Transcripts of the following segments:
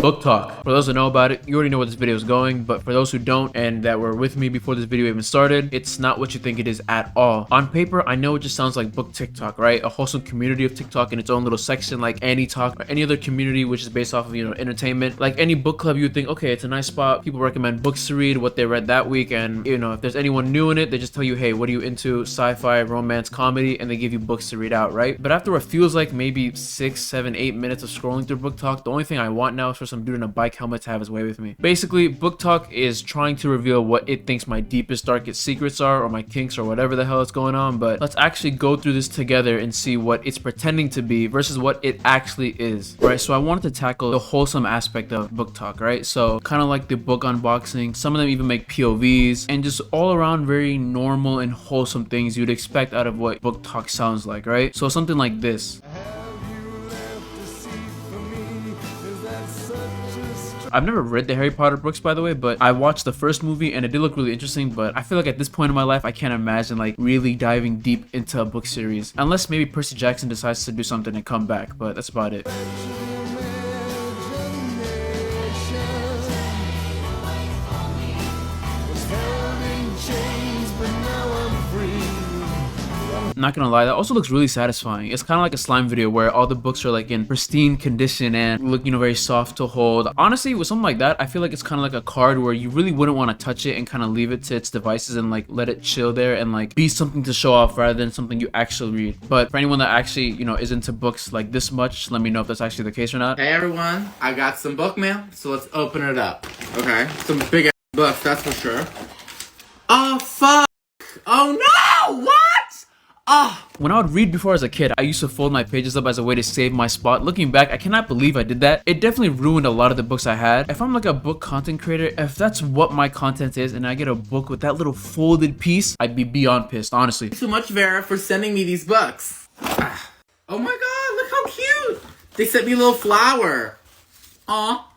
Book Talk. For those who know about it, you already know where this video is going, but for those who don't and that were with me before this video even started, it's not what you think it is at all. On paper, I know it just sounds like book TikTok, right? A wholesome community of TikTok in its own little section like any talk or any other community which is based off of, entertainment. Like any book club, you would think, okay, it's a nice spot. People recommend books to read, what they read that week, and if there's anyone new in it, they just tell you, hey, what are you into? Sci-fi, romance, comedy, and they give you books to read out, right? But after what feels like maybe 6, 7, 8 minutes of scrolling through Book Talk, the only thing I want now is for some dude in a bike helmet to have his way with me. Basically, Book Talk is trying to reveal what it thinks my deepest, darkest secrets are, or my kinks, or whatever the hell is going on, but let's actually go through this together and see what it's pretending to be versus what it actually is, right? So I wanted to tackle the wholesome aspect of Book Talk, right? So kind of like the book unboxing, some of them even make POVs, and just all around very normal and wholesome things you'd expect out of what Book Talk sounds like, right? So something like this. I've never read the Harry Potter books, by the way, but I watched the first movie and it did look really interesting, but I feel like at this point in my life, I can't imagine like really diving deep into a book series. Unless maybe Percy Jackson decides to do something and come back, but that's about it. Not gonna lie, that also looks really satisfying. It's kind of like a slime video where all the books are like in pristine condition and look, very soft to hold. Honestly, with something like that, I feel like it's kind of like a card where you really wouldn't want to touch it and kind of leave it to its devices and like let it chill there and like be something to show off rather than something you actually read. But for anyone that actually, is into books like this much, let me know if that's actually the case or not. Hey everyone, I got some book mail, so let's open it up. Okay, some big ass books, that's for sure. Oh fuck! Oh no! What? When I would read before as a kid, I used to fold my pages up as a way to save my spot. Looking back, I cannot believe I did that. It definitely ruined a lot of the books I had. If I'm like a book content creator, if that's what my content is and I get a book with that little folded piece, I'd be beyond pissed, honestly. Thanks so much, Vera, for sending me these books. Oh my god, look how cute! They sent me a little flower. Aw.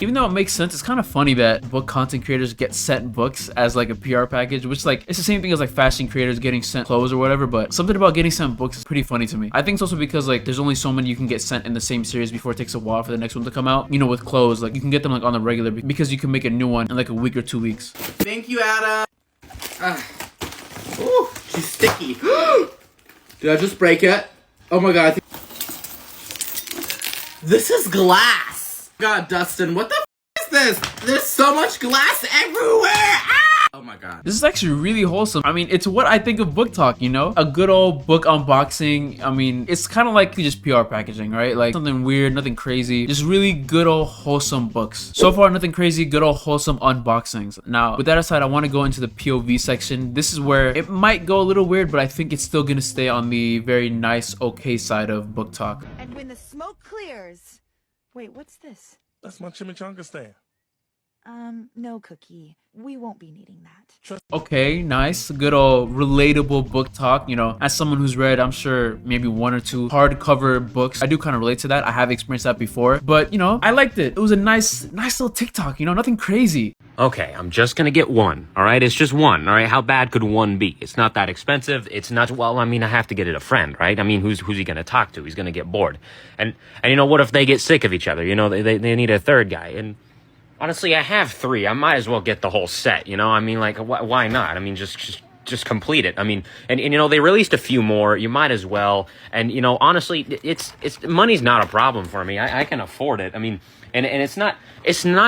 Even though it makes sense, it's kind of funny that book content creators get sent books as like a PR package, which like it's the same thing as like fashion creators getting sent clothes or whatever, but something about getting sent books is pretty funny to me. I think it's also because like there's only so many you can get sent in the same series before it takes a while for the next one to come out. With clothes, like you can get them like on the regular because you can make a new one in like a week or 2 weeks. Thank you, Ada. Ooh, she's sticky. Did I just break it? Oh my god. This is glass. God, Dustin, what the is this? There's so much glass everywhere! Ah! Oh my god. This is actually really wholesome. I mean, it's what I think of Book Talk, A good old book unboxing. I mean, it's kind of like just PR packaging, right? Like something weird, nothing crazy. Just really good old wholesome books. So far, nothing crazy, good old wholesome unboxings. Now, with that aside, I want to go into the POV section. This is where it might go a little weird, but I think it's still going to stay on the very nice, okay side of Book Talk. And when the smoke clears... Wait, what's this? That's my chimichanga stand. No, Cookie. We won't be needing that. Okay, nice. Good old relatable book talk. As someone who's read, I'm sure, maybe 1 or 2 hardcover books, I do kind of relate to that. I have experienced that before. But, I liked it. It was a nice little TikTok, nothing crazy. Okay, I'm just gonna get one, alright? It's just one, alright? How bad could one be? It's not that expensive. It's not, well, I mean, I have to get it a friend, right? I mean, who's he gonna talk to? He's gonna get bored. And what if they get sick of each other? They need a third guy. And honestly, I have 3. I might as well get the whole set, I mean, like, why not? I mean, just complete it. I mean, and they released a few more. You might as well. And, honestly, it's money's not a problem for me. I can afford it. I mean, and it's not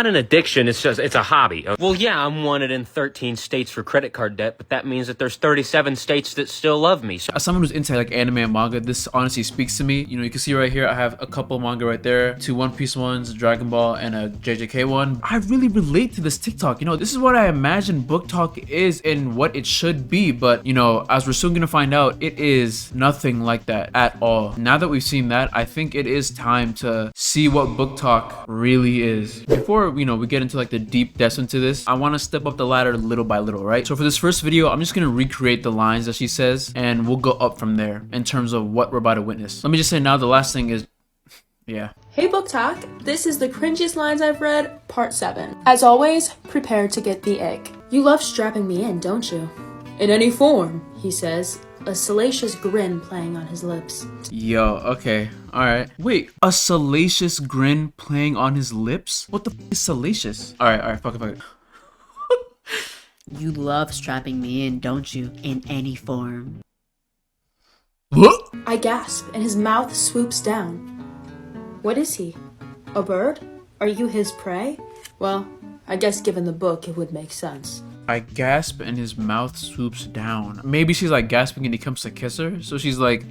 an addiction. It's a hobby. Well, yeah, I'm wanted in 13 states for credit card debt, but that means that there's 37 states that still love me. So as someone who's into like anime and manga, this honestly speaks to me. You can see right here, I have a couple of manga right there, 2 One Piece ones, Dragon Ball, and a JJK one. I really relate to this TikTok. This is what I imagine Book Talk is and what it should be, but as we're soon gonna find out, it is nothing like that at all. Now that we've seen that, I think it is time to see what Book Talk really is. Before we get into like the deep depths into this, I want to step up the ladder little by little, right? So for this first video, I'm just gonna recreate the lines that she says and we'll go up from there in terms of what we're about to witness. Let me just say now, the last thing is yeah. Hey BookTok, this is the cringiest lines I've read, part 7. As always, prepare to get the ick. You love strapping me in, don't you? In any form, he says. a salacious grin playing on his lips. Yo, okay. Alright. Wait, a salacious grin playing on his lips? What the f is salacious? Alright, fuck it. You love strapping me in, don't you? In any form. What? I gasp, and his mouth swoops down. What is he? A bird? Are you his prey? Well, I guess given the book, it would make sense. I gasp and his mouth swoops down. Maybe she's like gasping and he comes to kiss her. So she's like,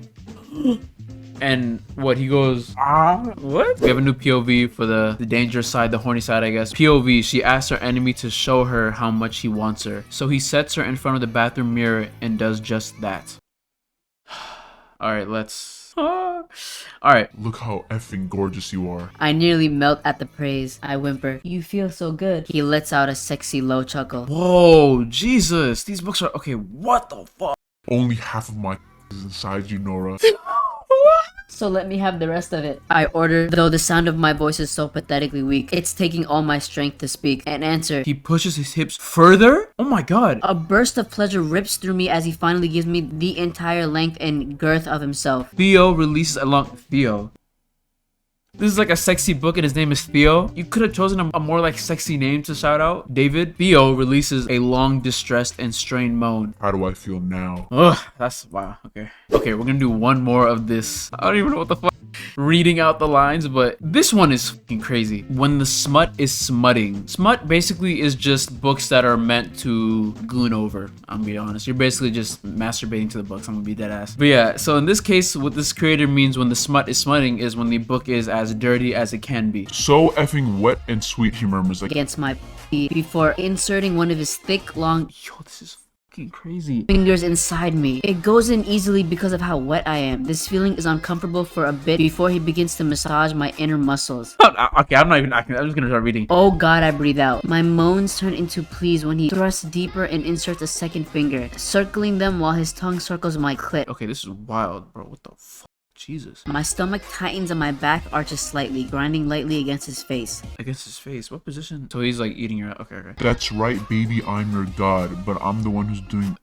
and what he goes, what? We have a new POV for the dangerous side, the horny side, I guess. POV, she asks her enemy to show her how much he wants her. So he sets her in front of the bathroom mirror and does just that. Alright, let's... Alright. Look how effing gorgeous you are. I nearly melt at the praise. I whimper, you feel so good. He lets out a sexy low chuckle. Whoa, Jesus. These books are... Okay, what the fuck? Only half of my is inside you, Nora. So let me have the rest of it. I order, though the sound of my voice is so pathetically weak. It's taking all my strength to speak and answer. He pushes his hips further? Oh my god. A burst of pleasure rips through me as he finally gives me the entire length and girth of himself. Theo releases a long... Theo. This is like a sexy book and his name is Theo. You could have chosen a more like sexy name to shout out. David. Theo releases a long, distressed, and strained moan. How do I feel now? Ugh, that's... Wow, okay. Okay, we're gonna do one more of this. I don't even know what the fuck. Reading out the lines, but this one is fucking crazy. When the smut is smutting. Smut basically is just books that are meant to goon over. I'm gonna be honest. You're basically just masturbating to the books. I'm gonna be dead ass. But yeah, so in this case, what this creator means when the smut is smutting is when the book is as dirty as it can be. So effing wet and sweet, he murmurs like Against my before inserting one of his thick, long Yo, this is fucking crazy. fingers inside me. It goes in easily because of how wet I am. This feeling is uncomfortable for a bit before he begins to massage my inner muscles. Okay, I'm not even acting. I'm just gonna start reading. Oh god, I breathe out. My moans turn into pleas when he thrusts deeper and inserts a second finger, circling them while his tongue circles my clit. Okay, this is wild, bro. What the fuck? Jesus. My stomach tightens and my back arches slightly, grinding lightly against his face. Against his face. What position? So he's like eating her. Okay. That's right, baby, I'm your god, but I'm the one who's doing...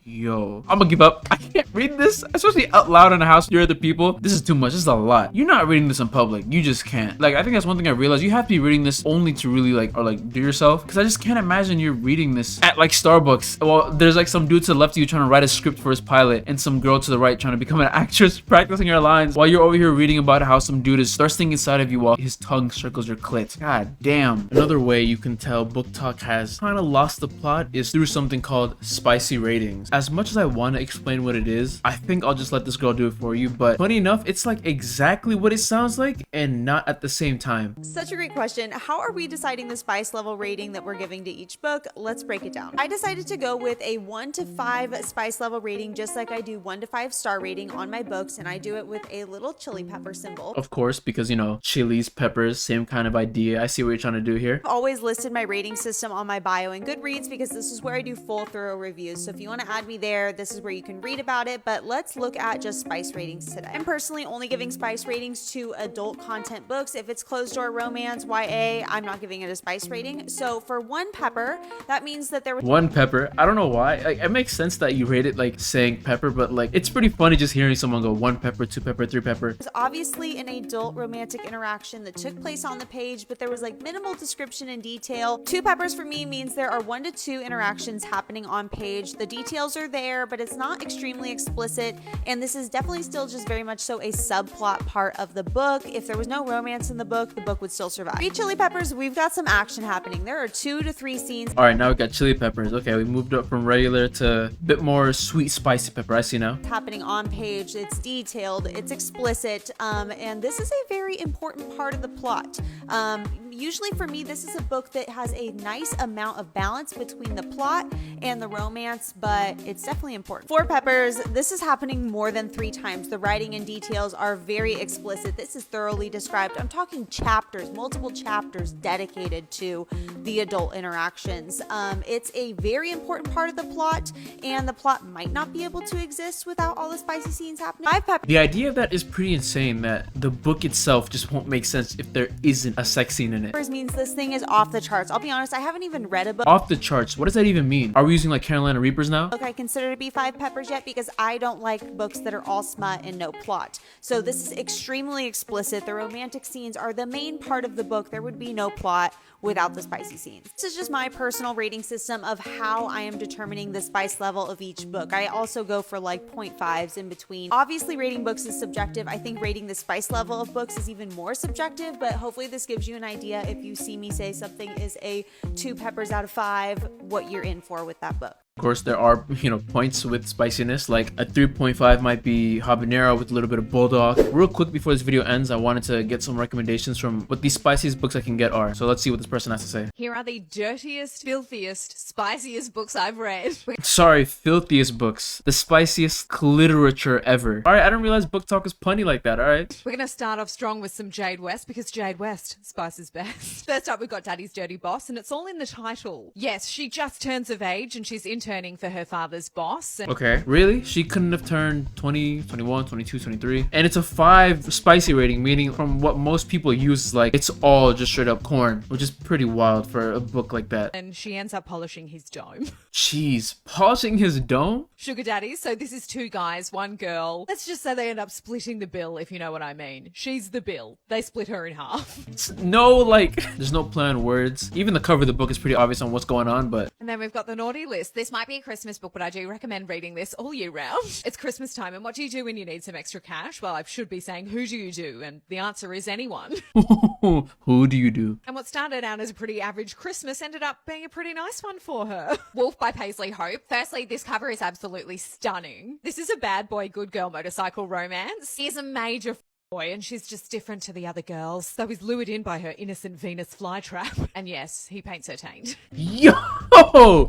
Yo, I'm gonna give up. I can't read this, especially out loud in a house with other people. This is too much. This is a lot. You're not reading this in public. You just can't. Like, I think that's one thing I realized. You have to be reading this only to really like, or like do yourself. Because I just can't imagine you're reading this at like Starbucks. Well, there's like some dude to the left of you trying to write a script for his pilot, and some girl to the right trying to become an actress, practicing her lines, while you're over here reading about how some dude is thirsting inside of you while his tongue circles your clit. God damn. Another way you can tell BookTok has kind of lost the plot is through something called spicy ratings. As much as I want to explain what it is, I think I'll just let this girl do it for you, but funny enough, it's like exactly what it sounds like and not at the same time. Such a great question. How are we deciding the spice level rating that we're giving to each book? Let's break it down. I decided to go with a 1 to 5 spice level rating, just like I do 1 to 5 star rating on my books, and I do it with a little chili pepper symbol. Of course, because you know, chilies, peppers, same kind of idea. I see what you're trying to do here. I've always listed my rating system on my bio in Goodreads because this is where I do full thorough reviews. So if you want to add me there, this is where you can read about it, but let's look at just spice ratings today. I'm personally only giving spice ratings to adult content books. If it's closed door romance, YA, I'm not giving it a spice rating. So for 1 pepper, that means that there was 1 pepper. I don't know why. Like, it makes sense that you rate it like saying pepper, but like it's pretty funny just hearing someone go 1 pepper, 2 pepper, 3 pepper. obviously an adult romantic interaction that took place on the page, but there was like minimal description and detail. 2 peppers for me means there are 1 to 2 interactions happening on page. The details are there, but it's not extremely explicit, and this is definitely still just very much so a subplot part of the book. If there was no romance in the book would still survive. 3 chili peppers, we've got some action happening. There are 2 to 3 scenes. All right, now we got chili peppers. Okay, we moved up from regular to a bit more sweet, spicy pepper. I see now. Happening on page. It's detailed, it's explicit, and this is a very important part of the plot. Usually for me, this is a book that has a nice amount of balance between the plot and the romance, but it's definitely important. 4 peppers, this is happening more than 3 times. The writing and details are very explicit. This is thoroughly described. I'm talking chapters, multiple chapters dedicated to the adult interactions. It's a very important part of the plot, and the plot might not be able to exist without all the spicy scenes happening. 5 peppers. The idea of that is pretty insane, that the book itself just won't make sense if there isn't a sex scene in minute. Means this thing is off the charts. I'll be honest, I haven't even read a book Off the charts? What does that even mean? Are we using like Carolina Reapers now? I consider to be 5 peppers yet, because I don't like books that are all smut and no plot. So this is extremely explicit. The romantic scenes are the main part of the book. There would be no plot without the spicy scenes. This is just my personal rating system of how I am determining the spice level of each book. I also go for like 0.5s in between. Obviously, rating books is subjective. I think rating the spice level of books is even more subjective, but hopefully this gives you an idea, if you see me say something is a 2 peppers out of 5, what you're in for with that book. Of course, there are, points with spiciness, like a 3.5 might be habanero with a little bit of bulldog. Real quick before this video ends, I wanted to get some recommendations from what the spiciest books I can get are. So let's see what this person has to say. Here are the dirtiest, filthiest, spiciest books I've read. Sorry, filthiest books. The spiciest literature ever. Alright, I didn't realize BookTok was punny like that, alright? We're going to start off strong with some Jade West, because Jade West, spice is best. First up, we've got Daddy's Dirty Boss, and it's all in the title. Yes, she just turns of age, and she's interning for her father's boss. Okay, really? She couldn't have turned 20, 21, 22, 23. And it's a 5 spicy rating, meaning from what most people use, like, it's all just straight up corn, which is pretty wild for a book like that. And she ends up polishing his dome. Jeez, polishing his dome? Sugar daddies, so this is 2 guys, 1 girl. Let's just say they end up splitting the bill, if you know what I mean. She's the bill. They split her in half. No, like, there's no play on words. Even the cover of the book is pretty obvious on what's going on, but... And then we've got the naughty list. This might be a Christmas book, but I do recommend reading this all year round. It's Christmas time, and what do you do when you need some extra cash? Well, I should be saying, who do you do? And the answer is anyone. Who do you do? And what started out as a pretty average Christmas ended up being a pretty nice one for her. Wolf by Paisley Hope. Firstly, this cover is absolutely stunning. This is a bad boy, good girl motorcycle romance. He's a major boy, and she's just different to the other girls, so he's lured in by her innocent Venus flytrap. And yes, he paints her taint. Yo!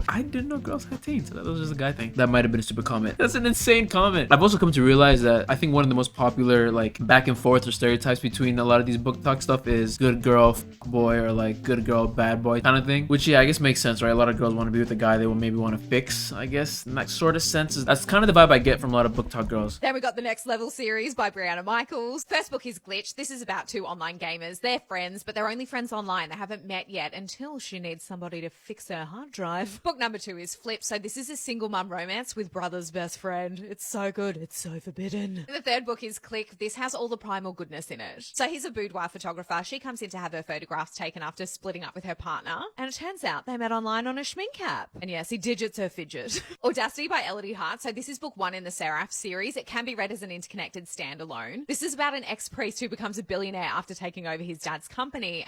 I didn't know girls had taints. That was just a guy thing. That might have been a stupid comment. That's an insane comment. I've also come to realize that I think one of the most popular, like, back and forth or stereotypes between a lot of these BookTok stuff is good girl, boy, or like good girl, bad boy kind of thing. Which, yeah, I guess makes sense, right? A lot of girls want to be with a guy they will maybe want to fix, I guess. In that sort of sense, that's kind of the vibe I get from a lot of BookTok girls. Then we got the Next Level series by Brianna Michaels. First book is Glitch. This is about 2 online gamers. They're friends, but they're only friends online. They haven't met yet until she needs somebody to fix her hard drive. Book number 2 is Flip. So this is a single mum romance with brother's best friend. It's so good. It's so forbidden. The third book is Click. This has all the primal goodness in it. So he's a boudoir photographer. She comes in to have her photographs taken after splitting up with her partner. And it turns out they met online on a schmink app. And yes, he digits her fidget. Audacity by Elodie Hart. So this is book 1 in the Seraph series. It can be read as an interconnected standalone. This is about an ex-priest who becomes a billionaire after taking over his dad's company.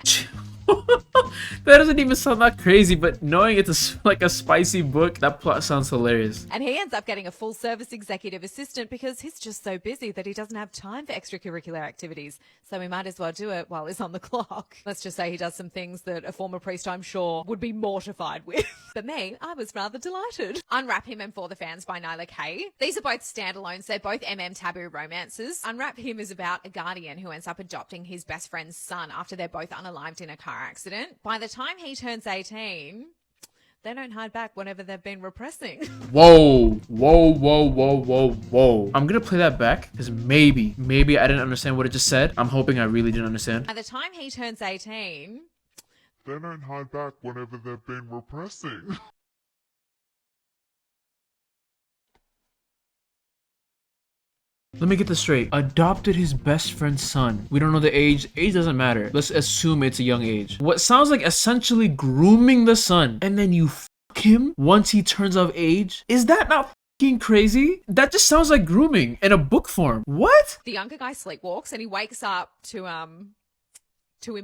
That doesn't even sound that crazy, but knowing it's like a spicy book, that plot sounds hilarious. And he ends up getting a full-service executive assistant because he's just so busy that he doesn't have time for extracurricular activities. So we might as well do it while he's on the clock. Let's just say he does some things that a former priest, I'm sure, would be mortified with. But me, I was rather delighted. Unwrap Him and For the Fans by Nyla Kay. These are both standalones. They're both taboo romances. Unwrap Him is about a guardian who ends up adopting his best friend's son after they're both unalived in a car accident. By the time he turns 18, they don't hide back whenever they've been repressing. Whoa. I'm gonna play that back because maybe I didn't understand what it just said. I'm hoping I really didn't understand. By the time he turns 18, They don't hide back whenever they've been repressing. Let me get this straight. Adopted his best friend's son. We don't know the age. Age doesn't matter. Let's assume it's a young age. What sounds like essentially grooming the son, and then you f him once he turns of age? Is that not f***ing crazy? That just sounds like grooming in a book form. What? the younger guy sleepwalks and he wakes up to him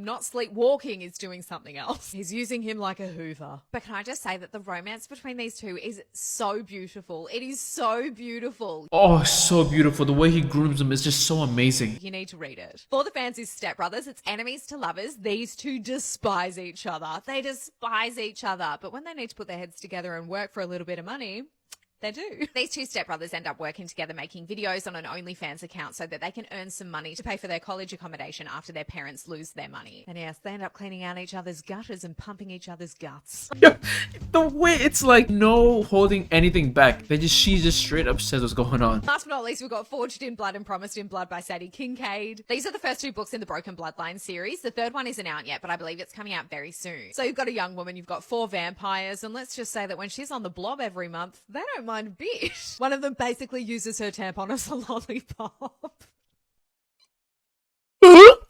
not sleepwalking is doing something else. He's using him like a hoover. But can I just say that the romance between these two is so beautiful. It is so beautiful. Oh, so beautiful. The way he grooms them is just so amazing. You need to read it. For the Fans is Step Brothers. It's enemies to lovers. These two despise each other. They despise each other. But when they need to put their heads together and work for a little bit of money, They do. These two stepbrothers end up working together making videos on an OnlyFans account so that they can earn some money to pay for their college accommodation after their parents lose their money. And yes, they end up cleaning out each other's gutters and pumping each other's guts. Yeah, the way it's like no holding anything back. She just straight up says what's going on. Last but not least, we've got Forged in Blood and Promised in Blood by Sadie Kincaid. These are the first two books in the Broken Bloodline series. The third one isn't out yet, but I believe it's coming out very soon. So you've got a young woman, you've got 4 vampires, and let's just say that when she's on the blob every month, they don't mind a bit. One of them basically uses her tampon as a lollipop.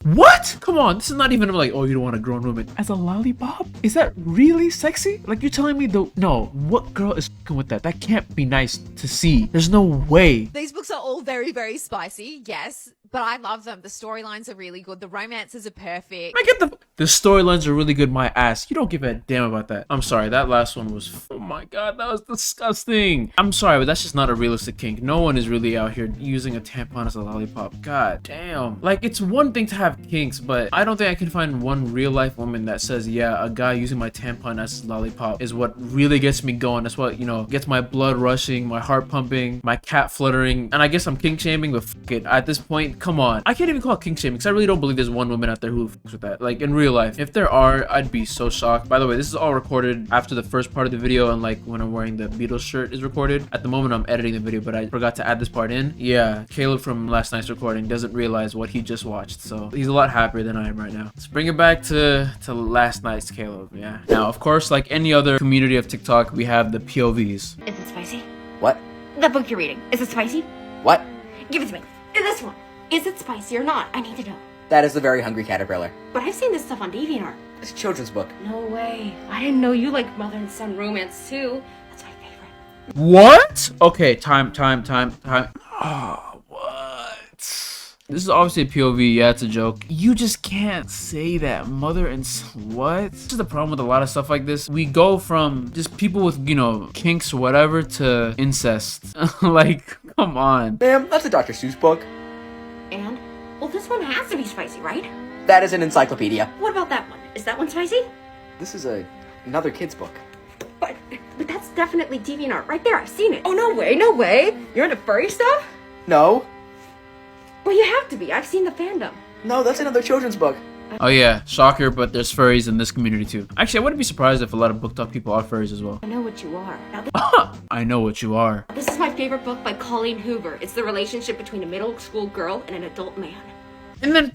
What? Come on, this is not even like, oh, you don't want a grown woman as a lollipop? Is that really sexy? Like, you're telling me no, what girl is f***ing with that? That can't be nice to see. There's no way. These books are all very, very spicy, yes, but I love them. The storylines are really good. The romances are perfect. I get the storylines are really good, my ass. You don't give a damn about that. I'm sorry, that last one was, oh my god, that was disgusting. I'm sorry, but that's just not a realistic kink. No one is really out here using a tampon as a lollipop. God damn. Like, it's one thing to have kinks, but I don't think I can find one real life woman that says, yeah, a guy using my tampon as his lollipop is what really gets me going. That's what, you know, gets my blood rushing, my heart pumping, my cat fluttering. And I guess I'm kink shaming, but fuck it. At this point, come on. I can't even call it kink shaming because I really don't believe there's one woman out there who fucks with that. Like, in real life. If there are, I'd be so shocked. By the way, this is all recorded after the first part of the video, and like when I'm wearing the Beatles shirt is recorded. At the moment, I'm editing the video, but I forgot to add this part in. Yeah, Caleb from last night's recording doesn't realize what he just watched, so he's a lot happier than I am right now. Let's bring it back to last night's Caleb. Yeah. Now, of course, like any other community of TikTok, we have the POVs. Is it spicy? What? The book you're reading. Is it spicy? What? Give it to me. This one. Is it spicy or not? I need to know. That is the Very Hungry Caterpillar. But I've seen this stuff on DeviantArt. It's a children's book. No way. I didn't know you like mother and son romance too. That's my favorite. What? Okay, time. Oh, what? This is obviously a POV, yeah, it's a joke. You just can't say that. Mother and son, what? This is the problem with a lot of stuff like this. We go from just people with, you know, kinks or whatever to incest. Like, come on. Ma'am, that's a Dr. Seuss book. And? Well, this one has to be spicy, right? That is an encyclopedia. What about that one? Is that one spicy? This is another kid's book. But that's definitely DeviantArt right there. I've seen it. Oh, no way, no way. You're into furry stuff? No. Well, you have to be. I've seen the fandom. No, that's another children's book. Oh yeah, shocker, but there's furries in this community too. Actually, I wouldn't be surprised if a lot of BookTok people are furries as well. I know what you are. Now, I know what you are. this is my favorite book by Colleen Hoover. It's the relationship between a middle school girl and an adult man. And then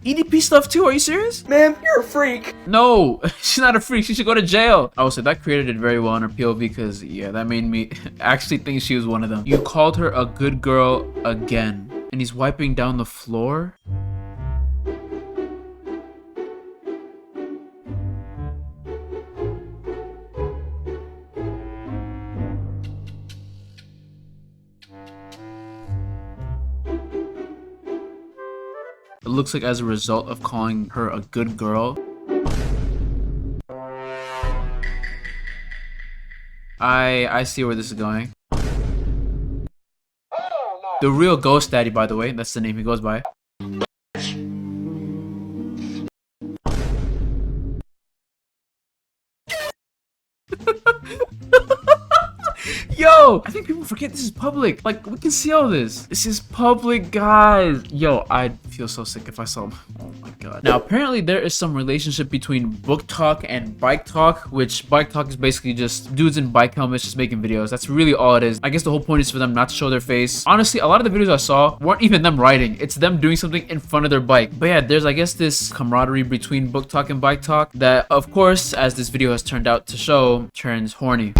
EDP stuff too, are you serious? Ma'am, you're a freak. No, she's not a freak, she should go to jail. I would say that created it very well in her POV because, yeah, that made me actually think she was one of them. You called her a good girl again, and he's wiping down the floor? It looks like as a result of calling her a good girl. I see where this is going. The real Ghost Daddy, by the way, that's the name he goes by. Yo, I think people forget this is public. Like, we can see all this. This is public, guys. Yo, I'd feel so sick if I saw him. Oh my god. Now, apparently there is some relationship between BookTok and BikeTok, which BikeTok is basically just dudes in bike helmets just making videos. That's really all it is. I guess the whole point is for them not to show their face. Honestly, a lot of the videos I saw weren't even them riding. It's them doing something in front of their bike. But yeah, there's, I guess, this camaraderie between BookTok and BikeTok that, of course, as this video has turned out to show, turns horny.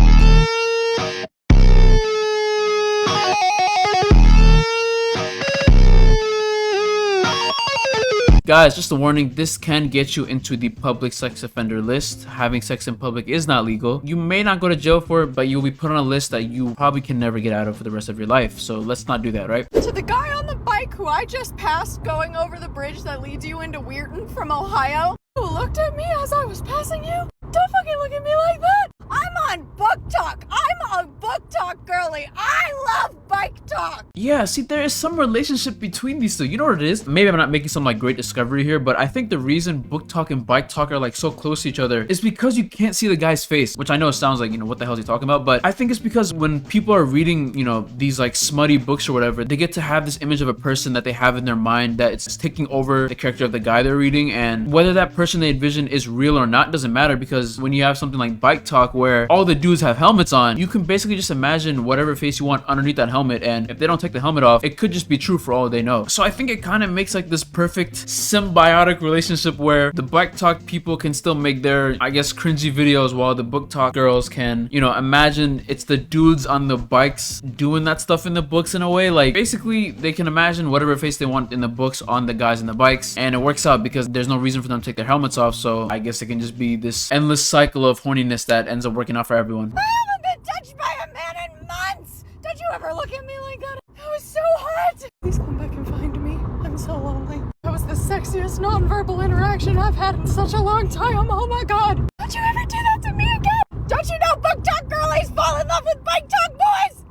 Guys, just a warning, this can get you into the public sex offender list. Having sex in public is not legal. You may not go to jail for it, but you'll be put on a list that you probably can never get out of for the rest of your life. So let's not do that, right? To the guy on the bike who I just passed going over the bridge that leads you into Weirton from Ohio, who looked at me as I was passing you, don't fucking look at me like that. I'm on BookTok. I'm a book BookTok girly. I love Bike Talk. Yeah, see, there is some relationship between these two. You know what it is? Maybe I'm not making some like great discovery here, but I think the reason Book Talk and Bike Talk are like so close to each other is because you can't see the guy's face, which I know sounds like, you know, what the hell is he talking about? But I think it's because when people are reading, you know, these like smutty books or whatever, they get to have this image of a person that they have in their mind that it's taking over the character of the guy they're reading, and whether that person they envision is real or not doesn't matter, because when you have something like Bike Talk where all the dudes have helmets on, you can basically just imagine whatever face you want underneath that helmet, and if they don't take the helmet off, it could just be true for all they know. So I think it kind of makes like this perfect symbiotic relationship where the Bike Talk people can still make their, I guess, cringy videos, while the Book Talk girls can, you know, imagine it's the dudes on the bikes doing that stuff in the books in a way. Like basically they can imagine whatever face they want in the books on the guys in the bikes, and it works out because there's no reason for them to take their helmets off. So I guess it can just be this endless cycle of horniness that ends up working out for everyone. I haven't been touched by a man in months. Don't you ever look at me like that? That was so hot. Please come back and find me. I'm so lonely. That was the sexiest nonverbal interaction I've had in such a long time. Oh my god. Don't you ever do that to me again. Don't you know Book Talk girlies fall in love with Bike Talk boys?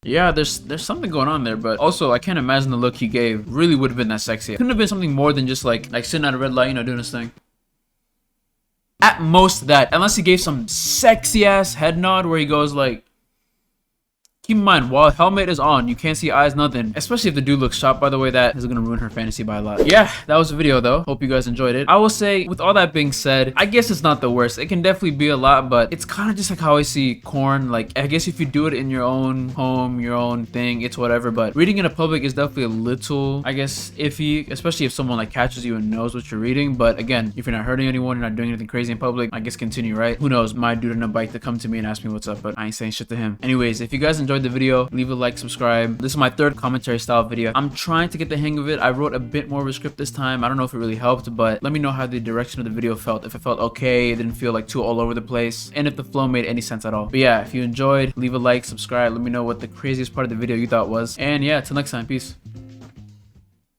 Yeah, there's something going on there, but also I can't imagine the look he gave really would have been that sexy. It couldn't have been something more than just like sitting at a red light, you know, doing his thing. At most that, unless he gave some sexy ass head nod where he goes like, keep in mind, while helmet is on, you can't see eyes, nothing. Especially if the dude looks shot, by the way, that is gonna ruin her fantasy by a lot. Yeah, that was the video though. Hope you guys enjoyed it. I will say, with all that being said, I guess it's not the worst. It can definitely be a lot, but it's kind of just like how I see corn. Like, I guess if you do it in your own home, your own thing, it's whatever. But reading in a public is definitely a little, I guess, iffy, especially if someone like catches you and knows what you're reading. But again, if you're not hurting anyone, you're not doing anything crazy in public, I guess continue, right? Who knows, my dude on a bike to come to me and ask me what's up, but I ain't saying shit to him. Anyways, if you guys enjoyed the video, leave a like, subscribe. This is my third commentary style video. I'm trying to get the hang of it. I wrote a bit more of a script this time. I don't know if it really helped, but let me know how the direction of the video felt. If it felt okay, it didn't feel like too all over the place, and if the flow made any sense at all. But yeah, if you enjoyed, leave a like, subscribe. Let me know what the craziest part of the video you thought was. And yeah, till next time, peace.